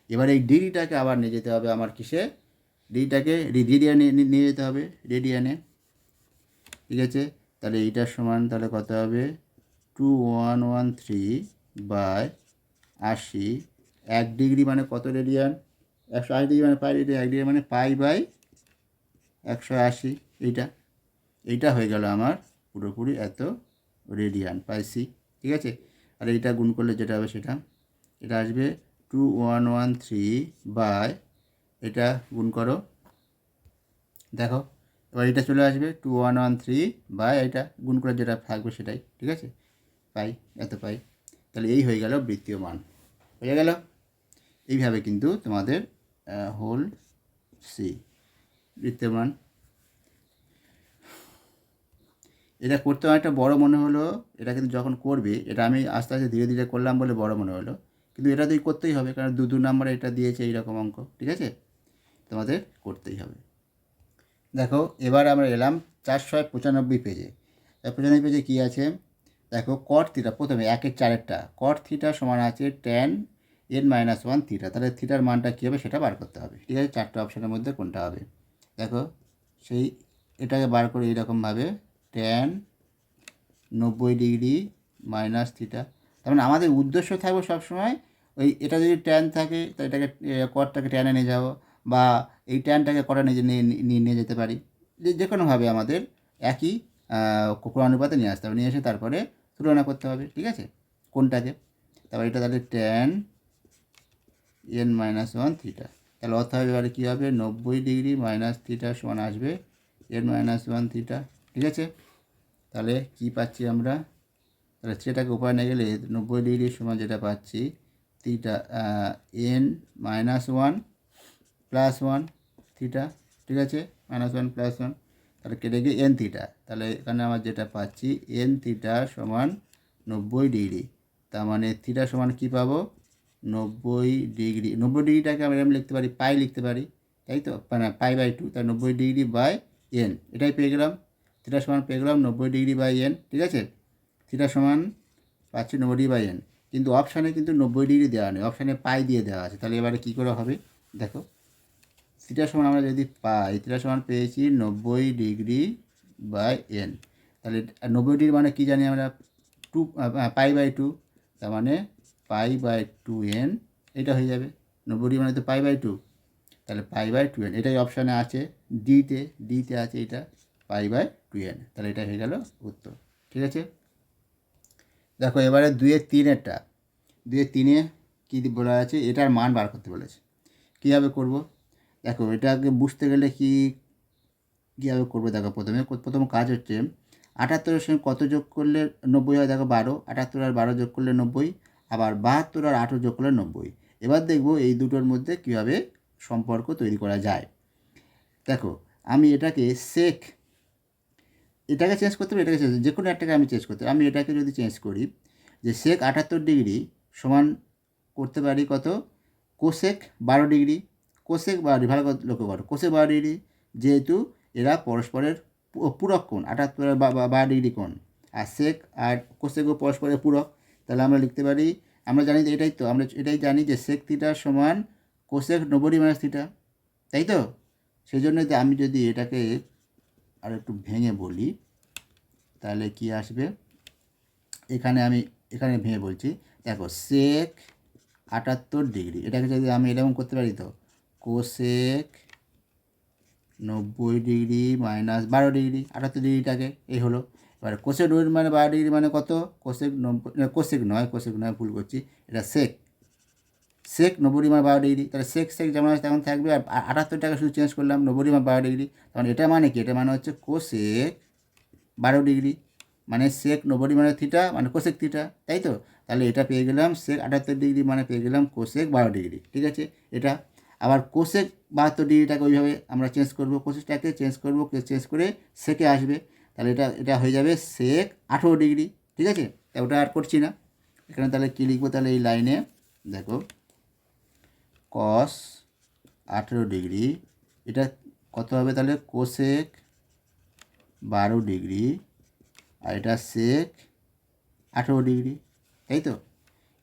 এবার এই ডিগ্রিটাকে আবার নিয়ে যেতে হবে আমার কিসে, ডিগ্রিটাকে রেডিয়ানে নিয়ে যেতে হবে, রেডিয়ানে। ঠিক আছে, তাহলে এইটার সমান তাহলে কত হবে 2113 বাই 80। 1 ডিগ্রি মানে কত রেডিয়ান, 180 ডিগ্রি মানে পাই রেডিয়ান, 1 ডিগ্রি মানে পাই বাই 180। এইটা হয়ে গেল আমার পুরোপুরি এত রেডিয়ান পাইছি। ঠিক আছে, আর এইটা গুণ করলে যেটা হবে সেটা এটা আসবে 2113 বাই, এটা গুণ করো দেখো, এবার এটা চলে আসবে 2113 বাই এটা গুণ করে যেটা থাকবে সেটাই। ঠিক আছে, পাই এত পাই। তাহলে এই হয়ে গেল বৃত্তীয় মান, হয়ে গেল। এইভাবে কিন্তু তোমাদের হোল সি বৃত্তীয় মান। এটা করতে অনেকটা বড় মনে হলো, এটা কিন্তু যখন করবে, এটা আমি আস্তে আস্তে ধীরে ধীরে করলাম বলে বড় মনে হলো, কিন্তু এটা তুই করতেই হবে, কারণ দু নম্বরে এটা দিয়েছে এইরকম অঙ্ক। ঠিক আছে, তোমাদের করতেই হবে। দেখো এবার আমরা এলাম 495 পেজে। 95 পেজে কী আছে দেখো, কট থিটা, প্রথমে 1/4 কট থিটা সমান আছে tan n-1 থিটা। তাহলে থিটার মানটা কী হবে সেটা বার করতে হবে। ঠিক আছে, 4টে অপশানের মধ্যে কোনটা হবে দেখো, সেই এটাকে বার করে এইরকমভাবে tan 90 ডিগ্রি মাইনাস থিটা। তার মানে আমাদের উদ্দেশ্য থাকবে সবসময় ওই, এটা যদি ট্যান থাকে তো এটাকে কটটাকে ট্যানে নিয়ে যাবো, বা এই ট্যানটাকে কটে নিয়ে যেতে পারি, যে কোনোভাবে আমাদের একই কোণানুপাতে নিয়ে আসতে হবে, নিয়ে এসে তারপরে তুলনা করতে হবে। ঠিক আছে, কোনটাকে, তারপর এটা তাহলে tan n-1 থিটা। তাহলে অর্থাৎ এবারে কী হবে 90 ডিগ্রি মাইনাস থিটা সমান আসবে n-1 থিটা। ঠিক আছে, তাহলে কি পাচ্ছি আমরা, তাহলে সেটাকে উপায় নিয়ে গেলে 90 ডিগ্রি সমান যেটা পাচ্ছি থিটা n-1 প্লাস 1 থিটা। ঠিক আছে, -1 প্লাস 1, তাহলে কেটে গিয়ে এন থিটা। তাহলে এখানে আমার যেটা পাচ্ছি এন থিটা সমান 90 ডিগ্রি। তার মানে থিটা সমান কী পাবো 90 ডিগ্রি। 90 ডিগ্রিটাকে আমরা এরকম লিখতে পারি, পাই লিখতে পারি, তাই তো, মানে পাই বাই 2, তাই 90 ডিগ্রি বাই এন, এটাই পেয়ে গেলাম। থিটা সমান পেয়ে গেলাম 90 ডিগ্রি বাই এন। ঠিক আছে, থিটা সমান পাচ্ছি 90 ডিগ্রি বাই এন, কিন্তু অপশানে কিন্তু 90 ডিগ্রি দেওয়া নেই, অপশানে পাই দিয়ে দেওয়া আছে। তাহলে এবারে কী করে হবে দেখো, থিটা সমান আমরা যদি পাই, থিটা সমান পেয়েছি 90 ডিগ্রি বাই এন। তাহলে 90 ডিগ্রি মানে কী জানি আমরা, পাই বাই 2, তার মানে পাই বাই 2n, এটা হয়ে যাবে 90 ডিগ্রি মানে তো পাই বাই 2, তাহলে পাই বাই 2n, এটাই অপশানে আছে, ডিতে আছে এটা পাই বাই 2n। তাহলে এটা হয়ে গেল উত্তর। ঠিক আছে, দেখো এবারে 2-3-এরটা, 2-3-এ কী বলা আছে, এটার মান বার করতে বলেছে। কীভাবে করব দেখো, এটাকে বুঝতে গেলে কীভাবে করবো দেখো, প্রথম কাজ হচ্ছে 78-এর সঙ্গে কত যোগ করলে 90 হয় দেখো 12, 78 আর 12 যোগ করলে 90, আবার 72 আর 18 যোগ করলে 90। এবার দেখবো এই দুটোর মধ্যে কীভাবে সম্পর্ক তৈরি করা যায়। দেখো আমি এটাকে এটাকে চেঞ্জ করতে পারি, এটাকে যে কোনো একটাকে আমি চেঞ্জ করতে, আমি এটাকে যদি চেঞ্জ করি যে সেক 78 ডিগ্রি সমান করতে পারি কত, কোসেক 12 ডিগ্রি। কোসেক 12 ডিগ্রি, ভালো লক্ষ্য করো, কোসেক 12 ডিগ্রি, যেহেতু এরা পরস্পরের পূরক কোণ, 78 আর 12 ডিগ্রি কোণ, আর সেক আর কোসেকও পরস্পরের পূরক। তাহলে আমরা লিখতে পারি, আমরা জানি যে এটাই তো, আমরা এটাই জানি যে সেক থিটা সমান কোসেক 90 ডিগ্রি মাইনাস থিটা, তাই তো। সেই জন্য আমি যদি এটাকে আর একটু ভেঙে বলি তাহলে কি আসবে, এখানে ভেঙে বলছি দেখো, সেক 78 ডিগ্রি, এটাকে যদি আমি এরকম করতে পারি তো কোসেক 90 ডিগ্রি মাইনাস 12 ডিগ্রি, 78 ডিগ্রিটাকে এই হলো। এবার কোসেক 90 মানে 12 ডিগ্রি মানে কত, কোসেক 90, কোসেক নয় ভুল করছি, এটা সেক 90 ডিগ্রি মানে 12 ডিগ্রি। তাহলে সেক যেমন আছে তেমন থাকবে, আর 78টাকে শুধু চেঞ্জ করলাম 90 ডিগ্রি মানে 12 ডিগ্রি। তখন এটা মানে কি, এটা মানে হচ্ছে কোসেক 12 ডিগ্রি, মানে সেক 90 ডিগ্রি মানে থিটা, মানে কোসেক থিটা, তাই তো। তাহলে এটা পেয়ে গেলাম সেক 78 ডিগ্রি মানে পেয়ে গেলাম কোসেক 12 ডিগ্রি। ঠিক আছে, এটা আবার কোসেক 72 ডিগ্রিটাকে ওইভাবে আমরা চেঞ্জ করবো, কোসেকটাকে চেঞ্জ করবো, চেঞ্জ করে সেকে আসবে। তাহলে এটা হয়ে যাবে সেক 18 ডিগ্রি। ঠিক আছে, ওটা আর করছি না এখানে। তাহলে কী লিখবো, তাহলে এই লাইনে দেখো কস 18 ডিগ্রি, এটা কত হবে তাহলে কোসেক 12 ডিগ্রি, আর এটা সেক 18 ডিগ্রি, তাই তো।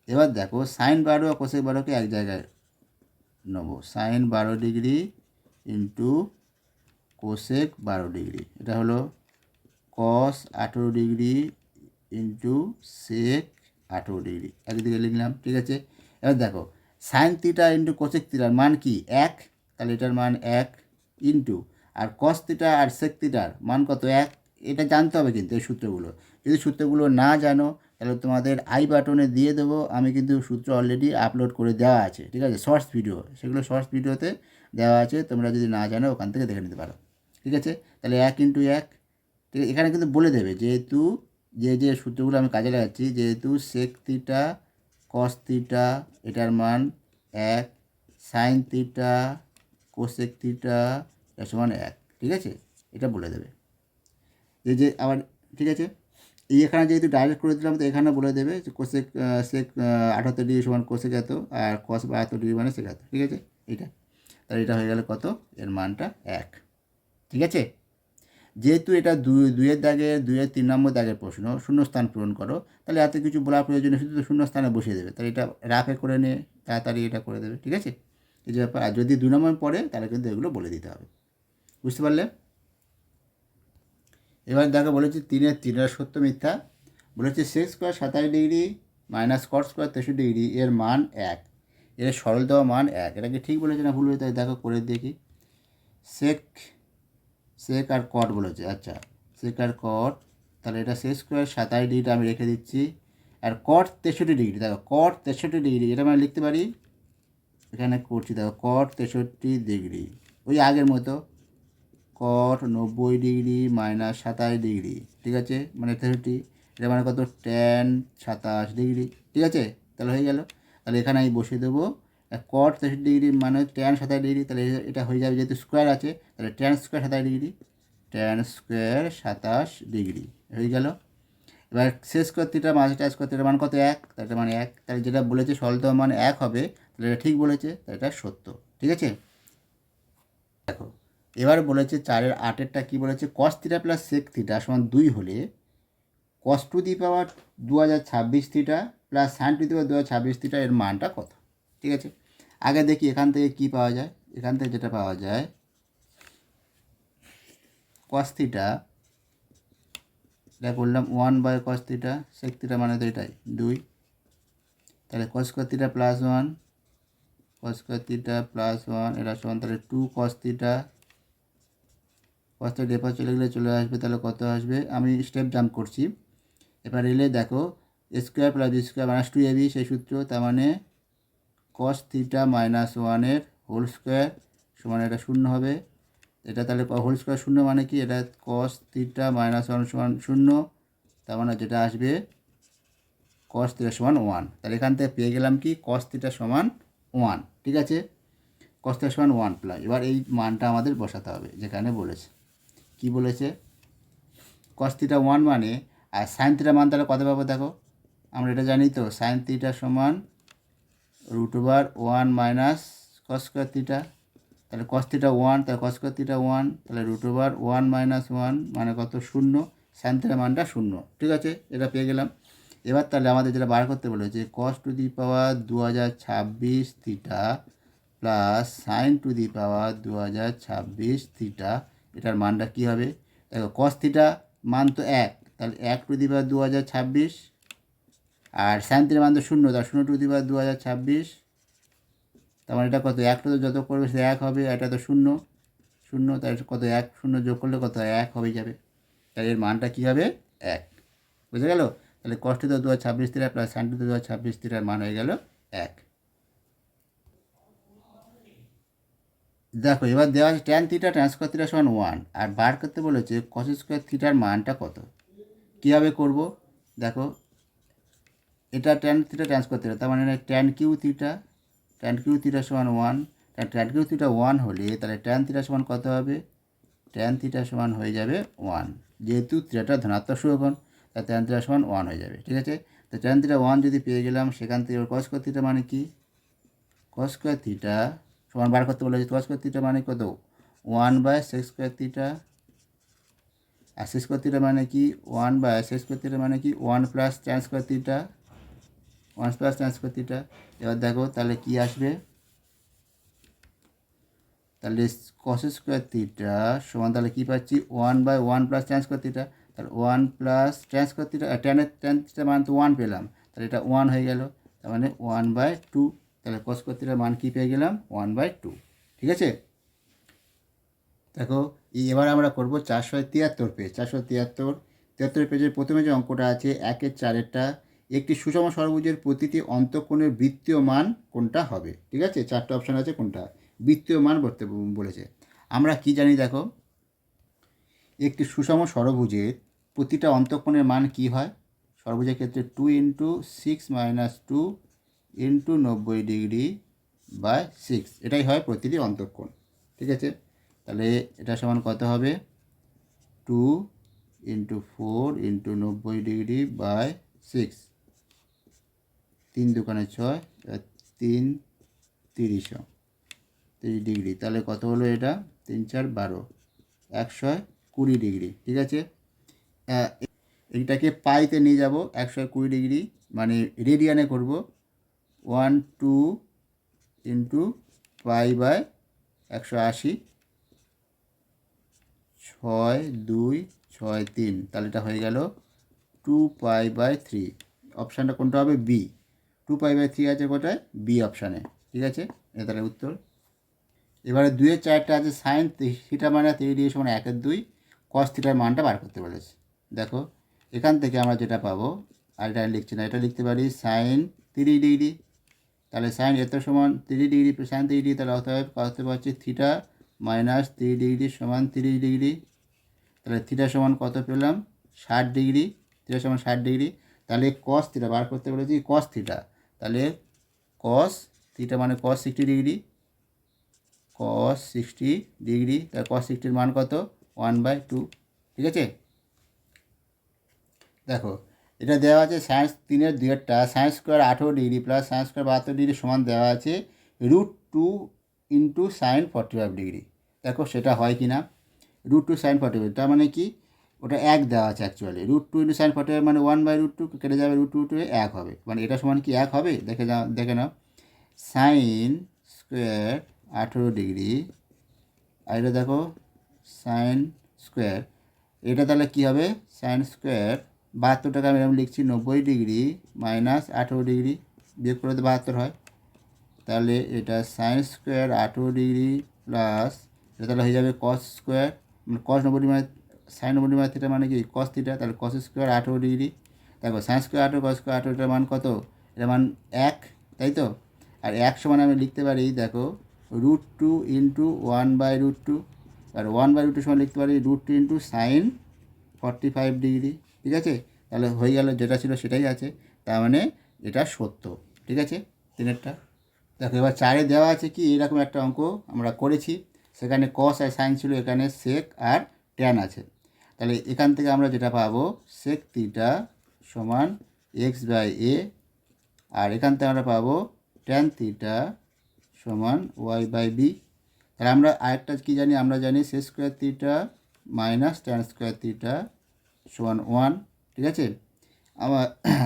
এবার দেখো সাইন 12 আর কোসেক 12কে এক জায়গায় নেবো। Sine 12 degree into cosec 12 degree, এটা হলো cos 18 degree into sec 18 degree, একদিকে লিখলাম, ঠিক আছে। এবার দেখো সাইন থিটা ইন্টু কোসেক থিটার মান কি 1, তাহলে এটার মান 1 ইন্টু, আর কস থিটা আর সেক থিটার মান কত 1, এটা জানতে হবে কিন্তু এই সূত্রগুলো। যদি সূত্রগুলো না জানো তাহলে তোমাদের আই বাটনে দিয়ে দেবো, আমি কিন্তু সূত্র অলরেডি আপলোড করে দেওয়া আছে, ঠিক আছে, শর্টস ভিডিও, সেগুলো শর্টস ভিডিওতে দেওয়া আছে, তোমরা যদি না জানো ওখান থেকে দেখে নিতে পারো, ঠিক আছে। তাহলে 1 ইন্টু 1, ঠিক আছে, এখানে কিন্তু বলে দেবে যেহেতু যে সূত্রগুলো আমি কাজে লাগাচ্ছি, যেহেতু সেক থিটা কস থিটা এটার মান 1, সাইন থিটা কোসেক থিটা এর সমান 1, ঠিক আছে, এটা বলে দেবে। যে আবার ঠিক আছে, এই এখানে যেহেতু ডাইরেক্ট করে দিলাম তো এখানে বলে দেবে যে কোসেক সেক 78 ডিগ্রি সমান কোসেক এত, আর কস 72 ডিগ্রি মানে সেক এত, ঠিক আছে, এটা। তাহলে এটা হয়ে গেল কত, এর মানটা 1, ঠিক আছে। যেহেতু এটা দুইয়ের দাগের 2-এর 3 নম্বর দাগের প্রশ্ন, শূন্যস্থান পূরণ করো, তাহলে এত কিছু বলার প্রয়োজনে শুধু শূন্যস্থানে বসিয়ে দেবে, তাহলে এটা রাফে করে নিয়ে তাড়াতাড়ি এটা করে দেবে, ঠিক আছে, এই যে ব্যাপার। আর যদি 2 নম্বর পড়ে তাহলে কিন্তু এগুলো বলে দিতে হবে, বুঝতে পারলে। এবার দেখো বলেছি 3-এর সত্য মিথ্যা, বলেছে sec square 27 degree minus cot square 63 degree এর মান 1, এর সরল দেওয়া মান 1, এটা কি ঠিক বলেছে না ভুল হয়েছে, তাই দেখো করে দেখি। সেক আর কট বলেছে, আচ্ছা সেক আর কট, তাহলে এটা সেক স্কোয়ার 27 ডিগ্রিটা আমি রেখে দিচ্ছি, আর কট 63 ডিগ্রি, দেখো কট 63 ডিগ্রি, এটা আমি লিখতে পারি, এখানে করছি দেখো কট 63 ডিগ্রি, ওই আগের মতো কট 90 ডিগ্রি মাইনাস 27 ডিগ্রি, ঠিক আছে, মানে 63, এটা মানে কত ট্যান 27 ডিগ্রি, ঠিক আছে, তাহলে হয়ে গেল। তাহলে এখানে আমি বসিয়ে দেবো কট 63 ডিগ্রি মানে ট্যান 27 ডিগ্রি, তাহলে এটা হয়ে যাবে, যেহেতু স্কোয়ার আছে তাহলে tan square 27 degree, tan square 27 degree হয়ে গেল। এবার শেষ করতিটা মাঝটা স্কোয়ার মান কত 1, তাহলে এটা মানে 1, তাহলে যেটা বলেছে সরলতম মান 1 হবে, তাহলে এটা ঠিক বলেছে, তাহলে এটা সত্য, ঠিক আছে। দেখো এবার বলেছে 4-এর 8-এরটা কী বলেছে, cos theta plus sec theta সমান 2 হলে cos two the power 2026 theta plus sine two the power 2026 theta এর মানটা কত, ঠিক আছে। আগে দেখি এখান থেকে কি পাওয়া যায়, এখান থেকে যেটা পাওয়া যায় কস থিটা, এটা করলাম 1/cos থিটা, সেক থিটা মানে তো এটাই 2, তাহলে cos square theta plus 1, cos square theta plus 1 এটা সমান, তাহলে 2 কস থিটা, কসটা ডেপা চলে গেলে চলে আসবে, তাহলে কত আসবে, আমি স্টেপ জাম্প করছি। এবার এলে দেখো square plus B square minus 2ab সেই সূত্র, তার মানে কস থিটা মাইনাস 1-এর হোল স্কোয়ার সমান এটা 0 হবে, এটা তাহলে হোল স্কোয়ার 0 মানে কি, এটা কস থিটা মাইনাস 1 সমান 0, তার মানে যেটা আসবে কস থিটা সমান 1, তাহলে এখান থেকে পেয়ে গেলাম কি কস থিটা সমান 1, ঠিক আছে, কস থিটা সমান 1 প্লাস, এবার এই মানটা আমাদের বসাতে হবে যেখানে বলেছে, কি বলেছে কস থিটা 1 মানে, আর সাইন থিটা মান তাহলে কত পাবো দেখো, আমরা এটা জানি তো সাইন থিটা সমান √1 মাইনাস কস স্কোয়ার থিটা, তাহলে কস থিটা 1, তাহলে কস স্কোয়ার থিটা 1, তাহলে √1 মাইনাস 1 মানে কত 0, সাইন থিটা মানটা 0, ঠিক আছে, এটা পেয়ে গেলাম। এবার তাহলে আমাদের যেটা বার করতে বলেছে cos two the power 2026 theta plus sine two the power 2026 theta, এটার মানটা কী হবে, দেখো কস থিটা মান তো 1, তাহলে 1 two the power 2026, R sign থিটার মান তো 0, তাহলে 0 টু দি পাওয়ার 2026, তার মানে এটা কত 1 তো যত করবে সে 1 হবে, এটা তো 0, তাই কত 1 0 যোগ করলে কত 1 হয়ে যাবে, তাই এর মানটা কী হবে 1, বুঝে গেল। তাহলে cos two the 2026 theta plus sine two the 2026 থিটার মান হয়ে গেল 1। দেখো এবার দেওয়া আছে tan theta tan square theta সমান 1, আর বার করতে বলেছে কস স্কোয়ার থিটার মানটা কত, কীভাবে করব, দেখো এটা tan theta tan square theta, তার মানে ট্যান কিউ থিটা সমান 1, ট্যান কিউ থিটা 1 হলে তাহলে ট্যান থিটা সমান কত হবে, ট্যান থিটা সমান হয়ে যাবে 1, যেহেতু থিটাটা ধনাত্মক সমকোণ তাই ট্যান থিটা সমান 1 হয়ে যাবে, ঠিক আছে। তো ট্যান থিটা 1 যদি পেয়ে গেলাম, সেখান থেকে কস স্কোয়ার থিটা মানে কি, কস স্কোয়ার থিটা সমান বার করতে বলেছে, কস স্কোয়ার থিটা মানে কত 1/sec স্কোয়ার থিটা, আর sec স্কোয়ার থিটা মানে কি 1/sec স্কোয়ার থিটা মানে কি 1 plus tan square theta, 1 plus tan square theta. এবার দেখো তাহলে কি আসবে, তাহলে cos স্কোয়ার থিটা সমান তাহলে কী পাচ্ছি 1/1 প্লাস tan স্কোয়ার থিটা, তাহলে 1 plus tan square theta, tan theta মান তো 1 পেলাম, তাহলে এটা 1 হয়ে গেল, তার মানে 1/2। তাহলে cos স্কোয়ার থিটার মান কী পেয়ে গেলাম 1/2। ঠিক আছে, দেখো এবার আমরা করব 473 পেজ। 473 পেজের প্রথমে যে অঙ্কটা আছে 1/4 একটি সুষম ষড়ভুজের প্রতিটি অন্তঃকোণের বৃত্তীয় মান কোনটা হবে। ঠিক আছে, 4টে অপশান আছে, কোনটা বৃত্তীয় মান করতে বলেছে। আমরা কি জানি দেখো, একটি সুষম ষড়ভুজের প্রতিটা অন্তঃকোণের মান কি হয়, ষড়ভুজের ক্ষেত্রে 2 × 6 - 2 × 90°/6, এটাই হয় প্রতিটি অন্তঃকোণ। ঠিক আছে, তাহলে এটা সমান কত হবে 2 × 4 × 90°/6, 3 দুগুণে 6, 3 30 তাহলে কত হলো এটা 3 × 4 = 12, 120°। ঠিক আছে, এইটাকে পাইতে নিয়ে যাব, 120° মানে রেডিয়ানে করব, 12 × π/180, 6 2 6 3, তাহলে এটা হয়ে গেল 2π/3। অপশানটা কোনটা হবে বি, 2π/3 আছে কোথায় বি অপশানে। ঠিক আছে, এটা তাহলে উত্তর। এবারে 2/4 আছে সাইন থিটা মানে 3° সমান 1/2, কস থিটার মানটা বার করতে বলেছে। দেখো এখান থেকে আমরা যেটা পাবো, আর এটা লিখছি না, এটা লিখতে পারি সাইন 3°, তাহলে সাইন এত সমান 3°, সাইন 3°, তাহলে অতএব করতে পারছি থিটা মাইনাস 3° সমান 30°। তাহলে থিটা সমান কত পেলাম 60°, থিটা সমান 60°। তাহলে কস থিটা বার করতে বলেছি, কস থিটা, তাহলে কস থিটা মানে কস 60°, cos 60°, তার cos 60 মান কত 1/2। ঠিক আছে, দেখো এটা দেওয়া আছে সায়েন্স 3-এর 2-এরটা sine square 18° plus sine square 72° সমান দেওয়া আছে √2 × sin 45°। দেখো সেটা হয় কি না, √2 sin 45, তার মানে কি ওটা 1 দেওয়া আছে অ্যাকচুয়ালি, √2 × sin 45 মানে 1/√2 কেটে যাবে, √2 1 হবে, মানে এটা সমান কি 1 হবে, দেখে নাও সাইন স্কোয়ার 18°, আর এটা দেখো সাইন স্কোয়ার, এটা তাহলে কী হবে সাইন স্কোয়ার 72 টাকা আমি লিখছি 90° মাইনাস 18° বিয়োগ করে তো 72 হয়, তাহলে এটা সাইন স্কোয়ার 18° প্লাস এটা তাহলে হয়ে যাবে কস স্কোয়ার, মানে কস 90 মানে সাইন 90 মানে থিটা মানে কি কস থিটা, তাহলে কস স্কোয়ার 18°। দেখো সাইন স্কোয়ার 18 কস স্কোয়ার 18, এটার মান কত, এটার মান 1, তাই তো। আর 1 সমান আমি লিখতে পারি দেখো √2 × 1/√2, আর 1/√2 সমান লিখতে পারি √2 × sin 45°। ঠিক আছে, তাহলে হয়ে গেল, যেটা ছিল সেটাই আছে, তার মানে এটা সত্য। ঠিক আছে, 3-এরটা। দেখো এবার 4-এ দেওয়া আছে কি এরকম একটা অঙ্ক আমরা করেছি, সেখানে কস আর সাইন ছিল, এখানে সেক আর ট্যান আছে। তাহলে এখান থেকে আমরা যেটা পাবো সেক থিটা সমান x/a, আর এখান থেকে আমরা পাবো ট্যান থিটা সমান y/b। তাহলে আমরা আরেকটা কী জানি, আমরা জানি sec square theta minus tan square theta সমান 1। ঠিক আছে,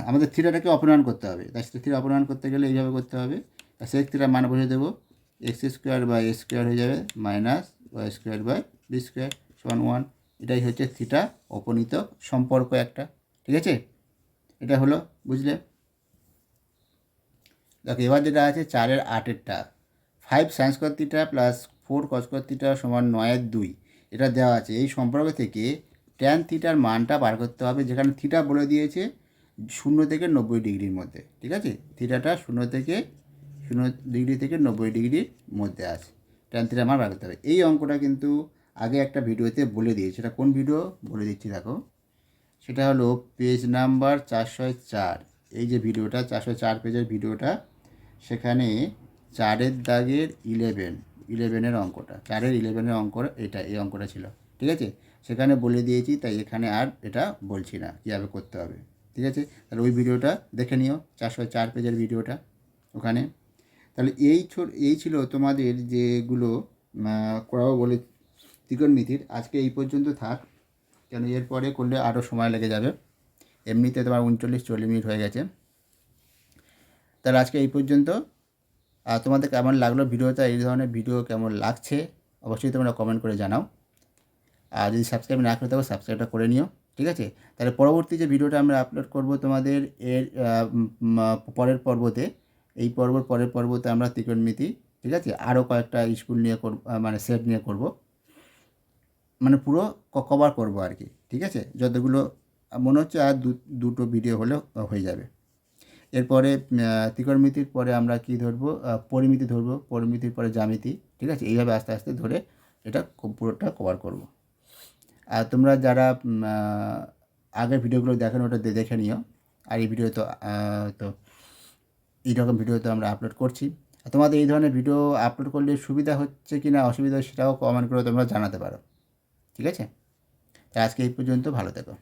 আমাদের থিটাটাকে অপনয়ন করতে হবে, তাই থিটা অপনয়ন করতে গেলে এইভাবে করতে হবে, সেক থিটার মান বসে দেবো x² / a² হয়ে যাবে মাইনাস y²/b² সমান 1। এটাই হচ্ছে থিটা অপনীত সম্পর্ক একটা। ঠিক আছে, এটা হলো, বুঝলে। দেখো এবার যেটা আছে 4-এর 8-এরটা 5 sin square theta plus 4 cos square theta সমান 9/2, এটা দেওয়া আছে। এই সম্পর্ক থেকে ট্যান থিটার মানটা বার করতে হবে, যেখানে থিটা বলে দিয়েছে 0 থেকে 90°-র মধ্যে। ঠিক আছে, থিটাটা 0 থেকে 90°-র মধ্যে আছে, ট্যান থিটার মান বার করতে হবে। এই অঙ্কটা কিন্তু আগে একটা ভিডিওতে বলে দিয়েছে, সেটা কোন ভিডিও বলে দিচ্ছি দেখো, সেটা হলো পেজ নাম্বার 404, এই যে ভিডিওটা 404 পেজের ভিডিওটা, সেখানে 4-এর দাগের 11-এর অঙ্কটা, 4-এর 11-এর অঙ্ক এটা, এই অঙ্কটা ছিল। ঠিক আছে, সেখানে বলে দিয়েছি, তাই এখানে আর এটা বলছি না কীভাবে করতে হবে। ঠিক আছে, তাহলে ওই ভিডিওটা দেখে নিও, 404 পেজের ভিডিওটা ওখানে। তাহলে এই ছিল তোমাদের যেগুলো করাবো বলে ত্রিকোণমিতির, আজকে এই পর্যন্ত থাক। কেন এরপরে করলে আরও সময় লেগে যাবে। এমনিতে তোমার 39-40 মিনিট হয়ে গেছে। তাহলে আজকে এই পর্যন্ত। আর তোমাদের কেমন লাগলো ভিডিওটা, এই ধরনের ভিডিও কেমন লাগছে অবশ্যই তোমরা কমেন্ট করে জানাও। আর যদি সাবস্ক্রাইব না করে থাকো সাবস্ক্রাইবটা করে নিও, ঠিক আছে? তাহলে পরবর্তী যে ভিডিওটা আমরা আপলোড করব তোমাদের এর পরের পর্বতে, এই পরের পর্বতে আমরা ত্রিকোণমিতি, ঠিক আছে, আরও কয়েকটা স্কুল নিয়ে করব, মানে সেট নিয়ে করব, মানে পুরো কভার করব আর কি, ঠিক আছে? যতগুলো মনে হচ্ছে আর দুটো ভিডিও হলেও হয়ে যাবে। এরপরে ত্রিকোণমিতির পরে আমরা কি ধরবো, পরিমিতি ধরবো, পরিমিতির পরে জ্যামিতি, ঠিক আছে? এইভাবে আস্তে আস্তে ধরে এটা পুরোটা কভার করব। আর তোমরা যারা আগের ভিডিওগুলো দেখেন ওটা দেখে নিও। আর এই ভিডিও তো এইরকম ভিডিও তো আমরা আপলোড করছি। আর তোমাদের এই ধরনের ভিডিও আপলোড করলে সুবিধা হচ্ছে কি না অসুবিধা সেটাও কমেন্ট করে তোমরা জানাতে পারো, ঠিক আছে? তা আজকে এই পর্যন্ত, ভালো থেকো।